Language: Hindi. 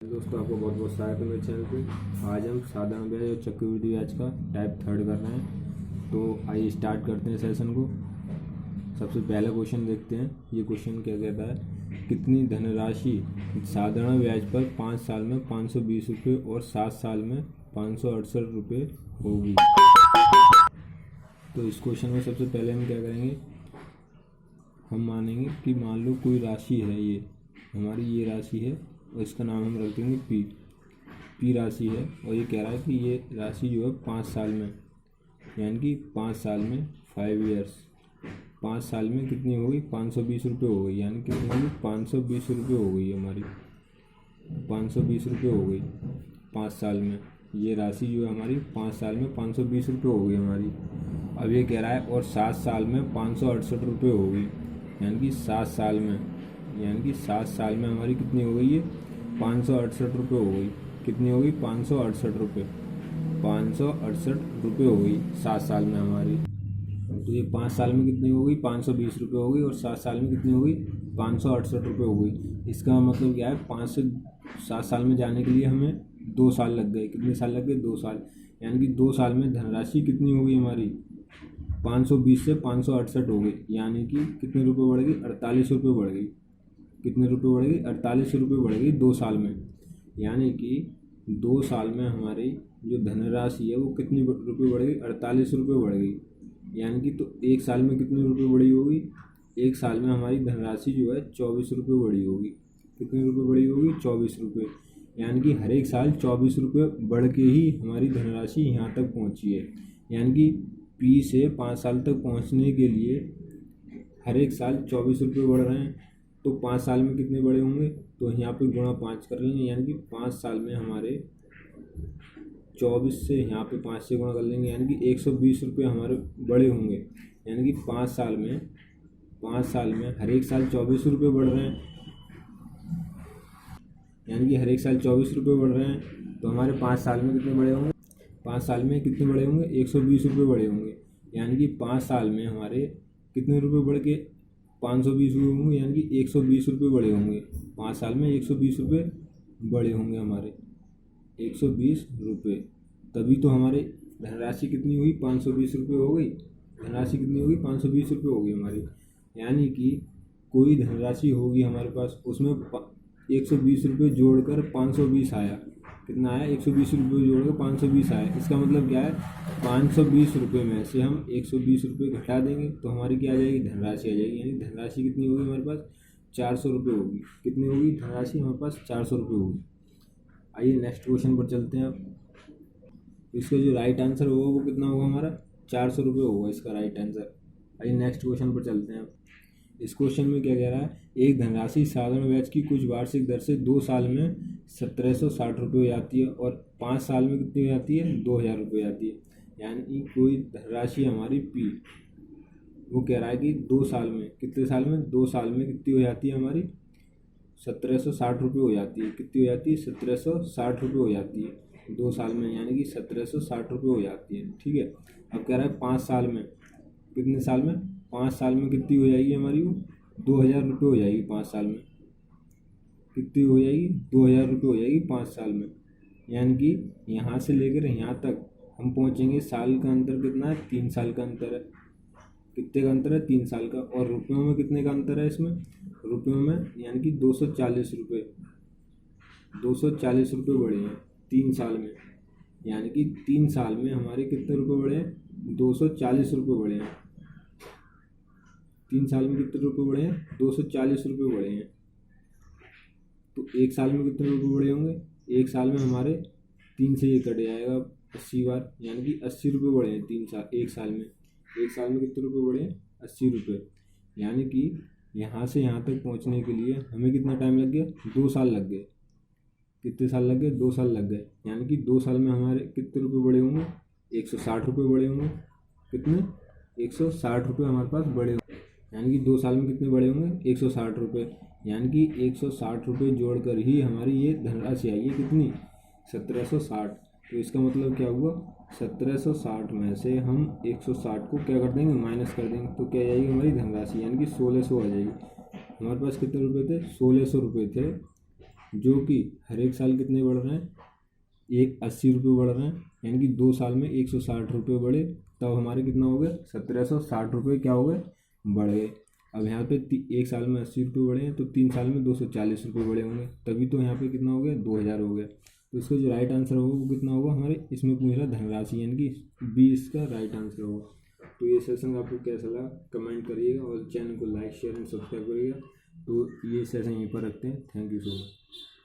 दोस्तों, आपको बहुत बहुत स्वागत है मेरे चैनल पे। आज हम साधारण ब्याज और चक्रवृद्धि ब्याज का टाइप थर्ड कर रहे हैं। तो आइए स्टार्ट करते हैं सेशन को। सबसे पहला क्वेश्चन देखते हैं। ये क्वेश्चन क्या कहता है, कितनी धनराशि साधारण ब्याज पर 5 साल में 520 रुपये और 7 साल में 568 रुपये होगी। तो इस क्वेश्चन में सबसे पहले हम क्या करेंगे, हम मानेंगे कि मान लो कोई राशि है, ये हमारी ये राशि है और इसका नाम हम रख देंगे पी राशि है। और ये कह रहा है कि ये राशि जो है 5 साल में, यानी कि 5 साल में 5 ईयर्स, 5 साल में कितनी हो गई, 520 रुपये हो गई। यानी कितनी हो गई, 520 रुपये हो गई हमारी, 520 रुपये हो गई 5 साल में। ये राशि जो है हमारी 5 साल में 520 रुपये हो गई हमारी। अब ये कह रहा है और 7 साल में 568 रुपये हो गई। यानी कि 7 साल में, यानी कि 7 साल में हमारी कितनी हो गई है, 568 रुपये हो गई। कितनी हो गई, 568 रुपये, 568 रुपये हो गई 7 साल में हमारी। तो ये 5 साल में कितनी हो गई, 520 रुपये हो गई, और 7 साल में कितनी हो गई, 568 रुपये हो गई। इसका मतलब क्या है, 5 से 7 साल में जाने के लिए हमें 2 साल लग गए। कितने साल लग गए, 2 साल। यानी कि 2 साल में धनराशि कितनी हो गई हमारी, 520 से 568 हो गई। यानी कि कितने रुपये बढ़ गई, 48 रुपये बढ़ गई। कितने रुपये बढ़ गई, 48 रुपये बढ़ गई 2 साल में। यानी कि 2 साल में हमारी जो धनराशि है वो कितनी रुपये बढ़ गई, 48 रुपये बढ़ गई। यानी कि तो 1 साल में कितने रुपये बढ़ी होगी, 1 साल में हमारी धनराशि जो है 24 रुपये बढ़ी होगी। कितने रुपये बढ़ी होगी, 24 रुपये। यानी कि हर एक साल 24 रुपये बढ़ के ही हमारी धनराशि यहाँ तक पहुँची है। यानी कि पी से 5 साल तक पहुँचने के लिए हर एक साल 24 रुपये बढ़ रहे हैं। तो 5 साल में कितने बड़े होंगे, तो यहाँ पे गुणा 5 कर लेंगे। यानी कि 5 साल में हमारे 24 से यहाँ पे 5 से गुणा कर लेंगे, यानी कि 120 रुपये हमारे बड़े होंगे। यानी कि 5 साल में हर एक साल 24 रुपये बढ़ रहे हैं। यानी कि हर एक साल 24 रुपये बढ़ रहे हैं। तो हमारे 5 साल में कितने बड़े होंगे, 5 साल में कितने बड़े होंगे, 120 रुपये बड़े होंगे। यानी कि 5 साल में हमारे कितने रुपये बढ़ के 520 हुए होंगे। यानी कि 120 रुपये बड़े होंगे 5 साल में, 120 रुपये बड़े होंगे हमारे, 120 रुपये। तभी तो हमारे धनराशि कितनी हुई, 520 रुपये हो गई। धनराशि कितनी होगी, 520 रुपये होगी हमारी। यानी कि कोई धनराशि होगी हमारे पास, उसमें 120 रुपये जोड़कर 520 आया। कितना आया, 120 रुपये जोड़कर 520 आया। इसका मतलब क्या है, 520 रुपये में से हम 120 रुपये घटा देंगे तो हमारी क्या आ जाएगी, धनराशि आ जाएगी। यानी धनराशि कितनी होगी हमारे पास, 400 रुपये होगी। कितनी होगी धनराशि हमारे पास, 400 रुपये होगी। आइए नेक्स्ट क्वेश्चन पर चलते हैं। अब इसका जो राइट आंसर होगा वो कितना होगा हमारा, 400 रुपये होगा इसका राइट आंसर। आइए नेक्स्ट क्वेश्चन पर चलते हैं। इस क्वेश्चन में क्या कह रहा है, एक धनराशि साधारण ब्याज की कुछ वार्षिक दर से 2 साल में 1760 रुपये हो जाती है और 5 साल में कितनी हो जाती है, 2000 रुपये हो जाती है। यानी कोई धनराशि हमारी पी, वो कह रहा है कि 2 साल में, कितने साल में, 2 साल में कितनी हो जाती है हमारी, 1760 रुपये हो जाती है। कितनी हो जाती है, 1760 रुपये हो जाती है 2 साल में। यानी कि 1760 रुपये हो जाती है। ठीक है। अब कह रहा है 5 साल में, कितने साल में, 5 साल में कितनी हो जाएगी हमारी, वो 2000 रुपये हो जाएगी 5 साल में। कितनी हो जाएगी, 2000 रुपये हो जाएगी 5 साल में। यानी कि यहाँ से लेकर यहाँ तक हम पहुँचेंगे, साल का अंतर कितना है, 3 साल का अंतर है। कितने का अंतर है, 3 साल का। और रुपयों में कितने का अंतर है इसमें, रुपयों में यानी कि 240 रुपये, 240 रुपये बढ़े हैं 3 साल में। यानी कि 3 साल में हमारे कितने रुपये बढ़े हैं, 240 रुपये बढ़े हैं। 3 साल में कितने रुपये बढ़े हैं, 240 रुपये बढ़े हैं। तो 1 साल में कितने रुपये बढ़े होंगे, 1 साल में हमारे 3 से ये कट जाएगा 80 बार। यानी कि 80 रुपये बढ़े हैं 3 साल, 1 साल में। 1 साल में कितने रुपये बढ़े हैं, 80 रुपये। यानी कि यहाँ से यहाँ तक पहुँचने के लिए हमें कितना टाइम लग गया, 2 साल लग गए। कितने साल लग गए, 2 साल लग गए। यानी कि 2 साल में हमारे कितने रुपये बढ़े होंगे, 160 रुपये बढ़े होंगे। कितने, 160 रुपये हमारे पास बढ़े होंगे। यानी कि 2 साल में कितने बढ़े होंगे, 160 रुपये। यानी कि 160 रुपये जोड़कर ही हमारी ये धनराशि आई है, कितनी, 1760। तो इसका मतलब क्या हुआ, 1760 में से हम 160 को क्या कर देंगे, माइनस कर देंगे। तो क्या आएगी हमारी धनराशि, यानी कि 1600 आ जाएगी। हमारे पास कितने रुपये थे, 1600 रुपये थे जो कि हर एक साल कितने बढ़ रहे हैं, एक 80 रुपये बढ़ रहे हैं, यानी कि 2 साल में 160 रुपये बढ़े, तब हमारे कितना हो गया, 1760 रुपये क्या हो गए, बढ़ गए। अब यहाँ पे एक साल में 80 रुपये बढ़े हैं, तो 3 साल में 240 रुपये बढ़े होंगे, तभी तो यहाँ पे कितना हो गया, 2000 हो गया। तो इसका जो राइट आंसर होगा वो कितना होगा, हमारे इसमें पूछ रहा धनराशि, यानी कि 20 का राइट आंसर होगा। तो ये सेशन आपको कैसा लगा कमेंट करिएगा, और चैनल को लाइक शेयर एंड सब्सक्राइब करिएगा। तो ये सेशन यहीं पर रखते हैं। Thank you so much.